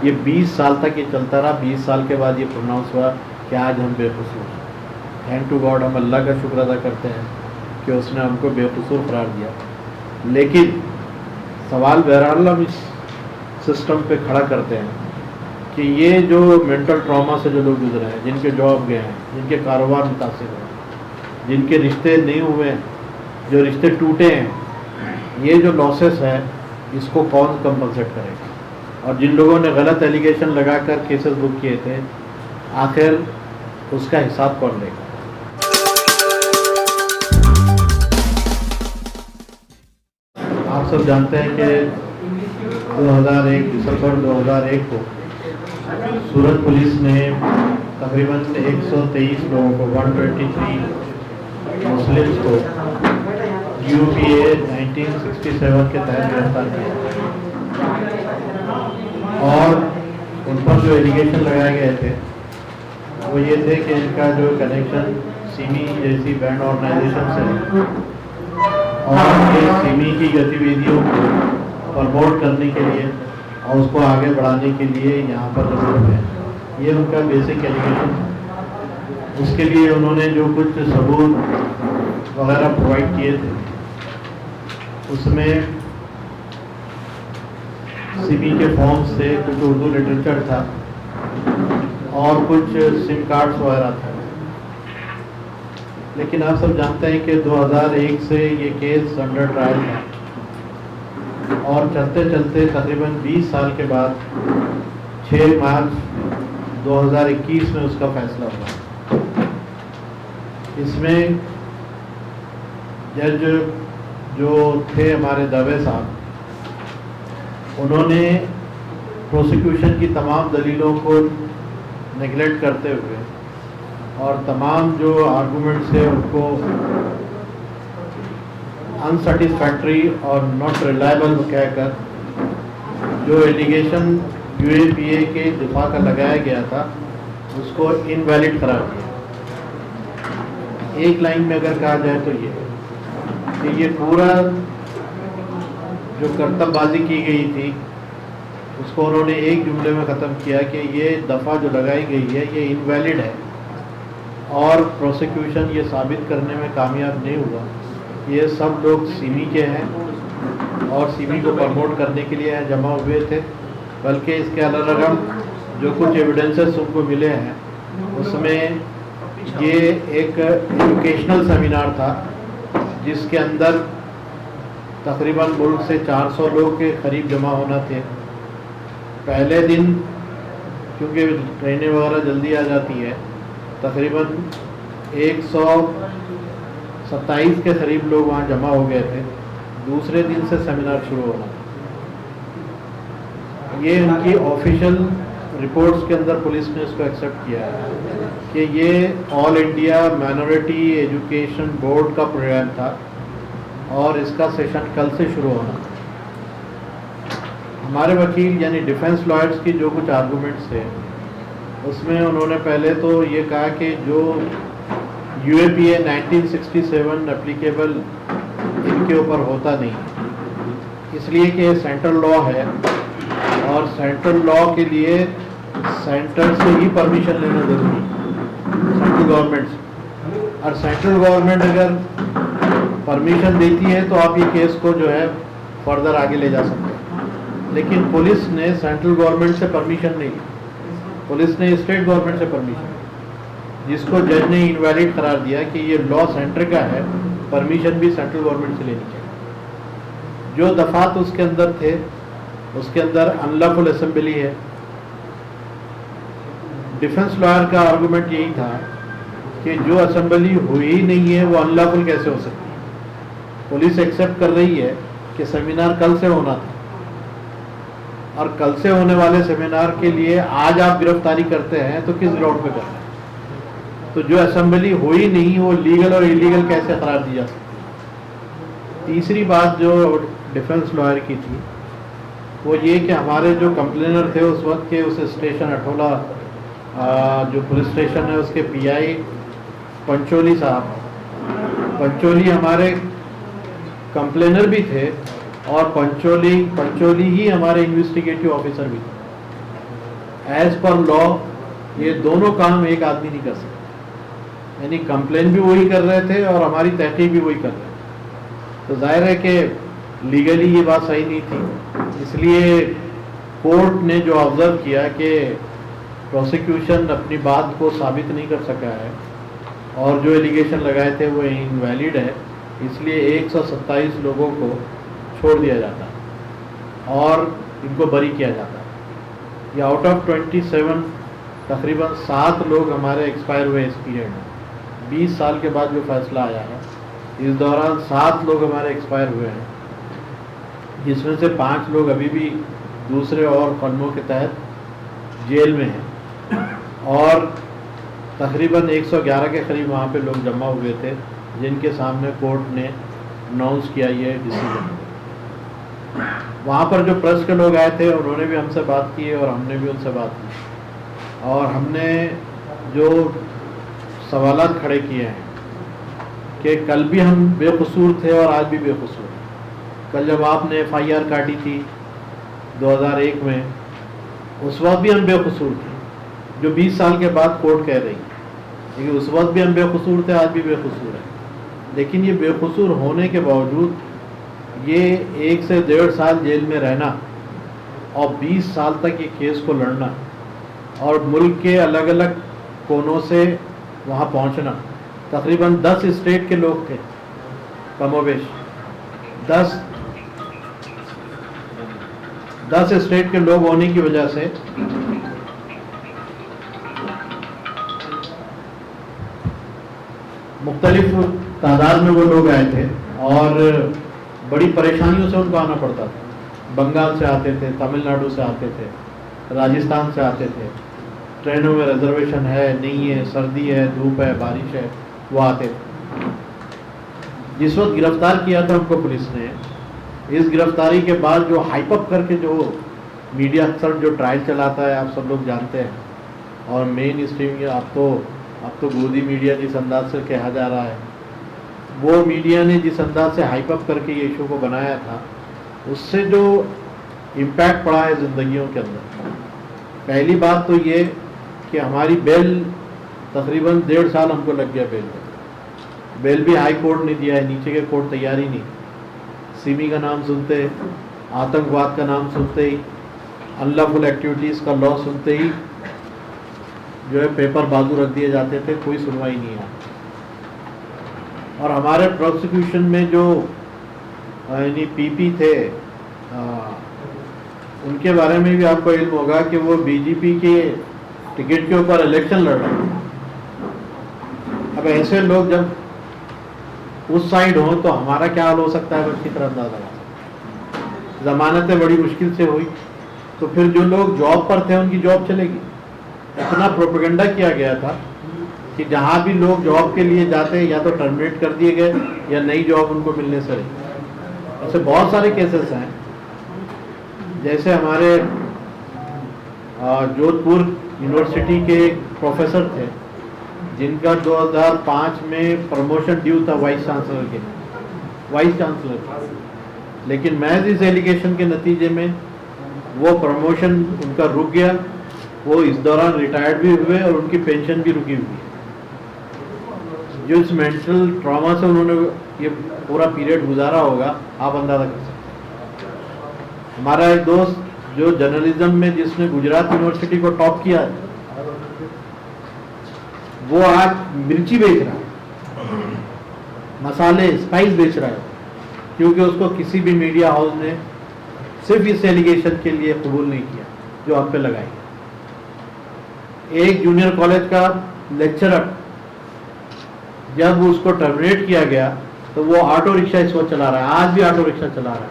ये 20 साल तक ये चलता रहा। 20 साल के बाद ये प्रोनाउंस हुआ कि आज हम बेकसूर हैं। थैंक टू गॉड, हम अल्लाह का शुक्र अदा करते हैं कि उसने हमको बेकसूर करार दिया। लेकिन सवाल बहरहाल हम इस सिस्टम पे खड़ा करते हैं कि ये जो मेंटल ट्रॉमा से जो लोग गुजरे हैं, जिनके जॉब गए हैं, जिनके कारोबार मुतासिर हुए, जिनके रिश्ते नहीं हुए, जो रिश्ते टूटे हैं, ये जो लॉसेस है इसको कौन कंपनसेट करेगा? और जिन लोगों ने गलत एलिगेशन लगाकर केसेस बुक किए थे, आखिर उसका हिसाब कौन लेगा? आप सब जानते हैं कि 2001 दिसंबर 2001 को सूरत पुलिस ने तकरीबन 123 लोगों को 123 मुस्लिम्स को UPA 1967 के तहत गिरफ्तार किया और उन पर जो एलिगेशन लगाए गए थे वो ये थे कि इनका जो कनेक्शन सिमी जैसी बैंड ऑर्गेनाइजेशन से और ये सिमी की गतिविधियों को प्रमोट करने के लिए और उसको आगे बढ़ाने के लिए यहाँ पर लोग हैं, ये उनका बेसिक एलिगेशन था। उसके लिए उन्होंने जो कुछ सबूत वगैरह प्रोवाइड किए थे उसमें सिमी के फॉर्म्स से कुछ उर्दू लिटरेचर था और कुछ सिम कार्ड्स वगैरह था। लेकिन आप सब जानते हैं कि 2001 से ये केस अंडर ट्रायल था और चलते चलते तकरीबन 20 साल के बाद 6 मार्च 2021 में उसका फैसला हुआ। इसमें जज जो थे हमारे दवे साहब, उन्होंने प्रोसिक्यूशन की तमाम दलीलों को नेगलेक्ट करते हुए और तमाम जो आर्गूमेंट्स थे उनको अनसेटिस्फैक्ट्री और नॉट रिलायबल कहकर जो एलिगेशन UAPA के दिफा का लगाया गया था उसको इनवैलिड करार दिया। एक लाइन में अगर कहा जाए तो ये कि ये पूरा जो करतबबाजी की गई थी उसको उन्होंने एक जुमले में ख़त्म किया कि ये दफ़ा जो लगाई गई है ये इनवैलिड है और प्रोसिक्यूशन ये साबित करने में कामयाब नहीं हुआ। ये सब लोग सिमी के हैं और सिमी को प्रमोट करने के लिए जमा हुए थे, बल्कि इसके अलावा जो कुछ एविडेंसेस उनको मिले हैं उसमें ये एक एजुकेशनल सेमिनार था जिसके अंदर तकरीबन मुल्क से 400 लोग के करीब जमा होना थे। पहले दिन क्योंकि ट्रेनें वगैरह जल्दी आ जाती है, तकरीबन 127 के करीब लोग वहाँ जमा हो गए थे। दूसरे दिन से सेमिनार शुरू होना, ये उनकी ऑफिशियल रिपोर्ट्स के अंदर पुलिस ने इसको एक्सेप्ट किया है कि ये all India minority education board का प्रोग्राम था और इसका सेशन कल से शुरू होना। हमारे वकील यानी डिफेंस लॉयर्स की जो कुछ आर्गूमेंट्स थे उसमें उन्होंने पहले तो ये कहा कि जो UAPA 1967 एप्लीकेबल इनके ऊपर होता नहीं, इसलिए कि सेंट्रल लॉ है और सेंट्रल लॉ के लिए सेंटर से ही परमिशन लेना जरूरी है, सेंट्रल गवर्नमेंट से। और सेंट्रल गवर्नमेंट अगर परमिशन देती है तो आप ये केस को जो है फर्दर आगे ले जा सकते हैं। लेकिन पुलिस ने सेंट्रल गवर्नमेंट से परमिशन नहीं ली, पुलिस ने स्टेट गवर्नमेंट से परमिशन, जिसको जज ने इनवैलिड करार दिया कि ये लॉ सेंटर का है, परमिशन भी सेंट्रल गवर्नमेंट से लेनी चाहिए। जो दफात उसके अंदर थे उसके अंदर अनलॉफुल असेंबली है। डिफेंस लॉयर का आर्गुमेंट यही था कि जो असेंबली हुई ही नहीं है वो अनलॉफुल कैसे हो सकती है। पुलिस एक्सेप्ट कर रही है कि सेमिनार कल से होना था और कल से होने वाले सेमिनार के लिए आज आप गिरफ्तारी करते हैं तो किस ग्राउंड पे करते हैं? तो जो असेंबली हुई नहीं वो लीगल और इलीगल कैसे करार दी जा सकती। तीसरी बात जो डिफेंस लॉयर की थी वो ये कि हमारे जो कंप्लेनर थे उस वक्त के उस स्टेशन अठोला जो पुलिस स्टेशन है उसके PI पंचोली साहब, पंचोली हमारे कंप्लेनर भी थे और पंचोली ही हमारे इन्वेस्टिगेटिव ऑफिसर भी थे। एज पर लॉ ये दोनों काम एक आदमी नहीं कर सकता, यानी कंप्लेन भी वही कर रहे थे और हमारी तहकीक भी वही कर रहे थे। तो जाहिर है कि लीगली ये बात सही नहीं थी, इसलिए कोर्ट ने जो ऑब्जर्व किया कि प्रोसिक्यूशन अपनी बात को साबित नहीं कर सका है और जो एलिगेशन लगाए थे वो इनवैलिड है, इसलिए 127 लोगों को छोड़ दिया जाता है और इनको बरी किया जाता है। ये आउट ऑफ 27 तकरीबन 7 लोग हमारे एक्सपायर हुए इस पीरियड में। 20 साल के बाद जो फैसला आया है, इस दौरान 7 लोग हमारे एक्सपायर हुए हैं, जिसमें से 5 लोग अभी भी दूसरे और कलमों के तहत जेल में हैं और तकरीबन 111 के करीब वहाँ पे लोग जमा हुए थे, जिनके सामने कोर्ट ने अनाउंस किया ये डिसीजन। वहाँ पर जो प्रेस के लोग आए थे उन्होंने भी हमसे बात की और हमने भी उनसे बात की और हमने जो सवालात खड़े किए हैं कि कल भी हम बेकसूर थे और आज भी बेकसूर हैं। कल जब आपने FIR काटी थी 2001 में, उस वक्त भी हम बेकसूर थे, जो 20 साल के बाद कोर्ट कह रही है, लेकिन उस वक्त भी हम बेकसूर थे, आज भी बेकसूर हैं। लेकिन ये बेकसूर होने के बावजूद ये 1 से 1.5 साल जेल में रहना और 20 साल तक ये केस को लड़ना और मुल्क के अलग अलग कोनों से वहाँ पहुँचना, तकरीबन 10 स्टेट के लोग थे कमोबेश, 10 स्टेट के लोग होने की वजह से मुख्तलिफ तादाद में वो लोग आए थे और बड़ी परेशानियों से उनको आना पड़ता था। बंगाल से आते थे, तमिलनाडु से आते थे, राजस्थान से आते थे, ट्रेनों में रिजर्वेशन है नहीं है, सर्दी है, धूप है, बारिश है, वो आते थे। जिस वक्त गिरफ्तार किया था उनको पुलिस ने, इस गिरफ्तारी के बाद जो हाइपअप करके जो मीडिया अक्सर जो ट्रायल चलाता है, आप सब लोग जानते हैं, और मेन स्ट्रीम अब तो गोदी मीडिया जिस अंदाज से कहा जा रहा है, वो मीडिया ने जिस अंदाज से हाइपअप करके ये इशू को बनाया था, उससे जो इम्पैक्ट पड़ा है ज़िंदगियों के अंदर। पहली बात तो ये कि हमारी बेल तकरीबन 1.5 साल हमको लग गया बेल भी हाई कोर्ट ने दिया है, नीचे के कोर्ट तैयार ही नहीं। सिमी का नाम सुनते, आतंकवाद का नाम सुनते ही, अनलॉफुल एक्टिविटीज़ का लॉ सुनते ही जो है पेपर बाजू रख दिए जाते थे, कोई सुनवाई नहीं है। और हमारे प्रोसिक्यूशन में जो यानी पीपी थे, उनके बारे में भी आपको इल्म होगा कि वो बीजेपी के टिकट के ऊपर इलेक्शन लड़ रहे हैं। अब ऐसे लोग जब उस साइड हों तो हमारा क्या हाल हो सकता है, अच्छी तरह अंदाजा लगा। जमानतें बड़ी मुश्किल से हुई, तो फिर जो लोग जॉब पर थे उनकी जॉब चलेगी। इतना प्रोपेगेंडा किया गया था कि जहाँ भी लोग जॉब के लिए जाते या तो टर्मिनेट कर दिए गए या नई जॉब उनको मिलने से रही। ऐसे बहुत सारे केसेस हैं। जैसे हमारे जोधपुर यूनिवर्सिटी के एक प्रोफेसर थे जिनका 2005 में प्रमोशन ड्यू था वाइस चांसलर लेकिन महज इस एलिगेशन के नतीजे में वो प्रमोशन उनका रुक गया। वो इस दौरान रिटायर्ड भी हुए और उनकी पेंशन भी रुकी हुई है। जो इस मेंटल ट्रॉमा से उन्होंने ये पूरा पीरियड गुजारा होगा, आप अंदाजा कर सकते हैं। हमारा एक दोस्त जो जर्नलिज्म में जिसने गुजरात यूनिवर्सिटी को टॉप किया है, वो आज मिर्ची बेच रहा है, मसाले स्पाइस बेच रहा है, क्योंकि उसको किसी भी मीडिया हाउस ने सिर्फ इस एलिगेशन के लिए कबूल नहीं किया जो हम पे लगाई। एक जूनियर कॉलेज का लेक्चरर जब उसको टर्मिनेट किया गया तो वो ऑटो रिक्शा इस वक्त चला रहा है, आज भी ऑटो रिक्शा चला रहा है।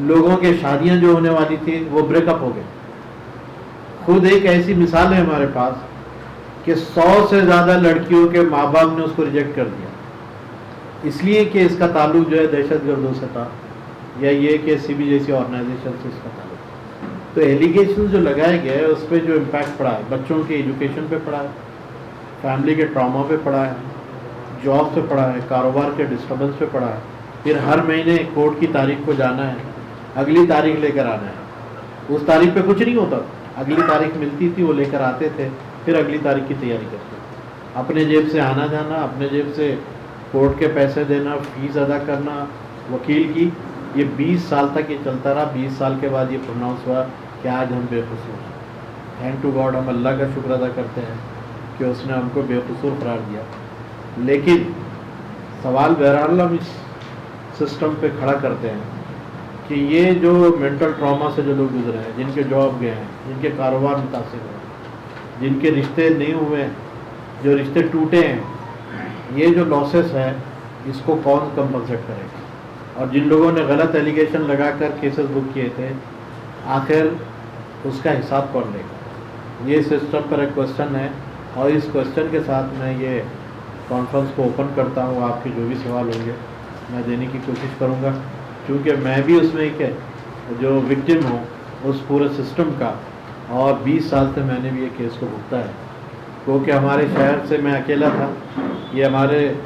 लोगों के शादियां जो होने वाली थी वो ब्रेकअप हो गए। खुद एक ऐसी मिसाल है हमारे पास कि 100 से ज़्यादा लड़कियों के माँ बाप ने उसको रिजेक्ट कर दिया, इसलिए कि इसका ताल्लुक जो है दहशतगर्दों से था या ये कि सीबी जैसी ऑर्गेनाइजेशन से इसका ताल्लुक। तो एलिगेशन जो लगाए गए हैं उस पर जो इम्पैक्ट पड़ा है, बच्चों के एजुकेशन पे पड़ा है, फैमिली के ट्रॉमा पे पड़ा है, जॉब पे पड़ा है, कारोबार के डिस्टर्बेंस पे पड़ा है। फिर हर महीने कोर्ट की तारीख को जाना है, अगली तारीख लेकर आना है, उस तारीख पे कुछ नहीं होता। अगली तारीख मिलती थी, वो लेकर आते थे, फिर अगली तारीख की तैयारी करते थे। अपने जेब से आना जाना, अपने जेब से कोर्ट के पैसे देना, फीस अदा करना वकील की, ये 20 साल तक ये चलता रहा। 20 साल के बाद ये प्रोनाउंस हुआ कि आज हम बेकसूर हैं। थैंक टू गॉड, हम अल्लाह का शुक्र अदा करते हैं कि उसने हमको बेकसूर करार दिया। लेकिन सवाल बहरहाल हम इस सिस्टम पे खड़ा करते हैं कि ये जो मेंटल ट्रॉमा से जो लोग गुजरे हैं, जिनके जॉब गए हैं, जिनके कारोबार मुतासिर हुए, जिनके रिश्ते नहीं हुए, जो रिश्ते टूटे हैं, ये जो लॉसेस है इसको कौन कंपनसेट करेगा? और जिन लोगों ने गलत एलिगेशन लगाकर केसेस बुक किए थे, आखिर उसका हिसाब कौन लेगा? ये सिस्टम पर एक क्वेश्चन है, और इस क्वेश्चन के साथ मैं ये कॉन्फ्रेंस को ओपन करता हूँ। आपके जो भी सवाल होंगे मैं देने की कोशिश करूँगा, क्योंकि मैं भी उसमें एक जो विक्टिम हूँ उस पूरे सिस्टम का, और 20 साल से मैंने भी ये केस को भुगता है। क्योंकि हमारे शहर से मैं अकेला था, ये हमारे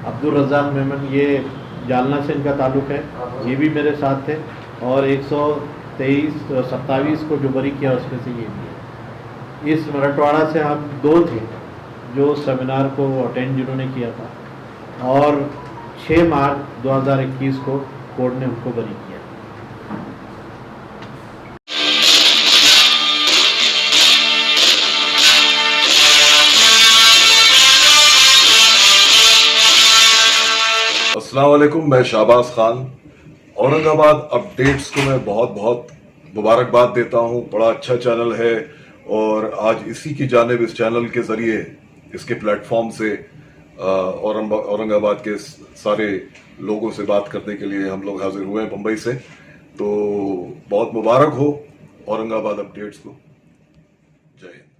अब्दुल रज़ाक मेमन, ये जालना से इनका ताल्लुक़ है, ये भी मेरे साथ थे, और 127 को जो बरी किया उसमें से ये भी है। इस मराठवाड़ा से हम 2 थे जो सेमिनार को अटेंड जिन्होंने किया था, और 6 मार्च 2021 को कोर्ट ने उनको बरी किया। अस्सलाम वालेकुम, मैं शाहबाज खान। औरंगाबाद अपडेट्स को मैं बहुत बहुत मुबारकबाद देता हूं। बड़ा अच्छा चैनल है, और आज इसी की जानिब इस चैनल के जरिए, इसके प्लेटफॉर्म से औरंगाबाद के सारे लोगों से बात करने के लिए हम लोग हाजिर हुए हैं मुंबई से। तो बहुत मुबारक हो औरंगाबाद अपडेट्स को। जय हिंद।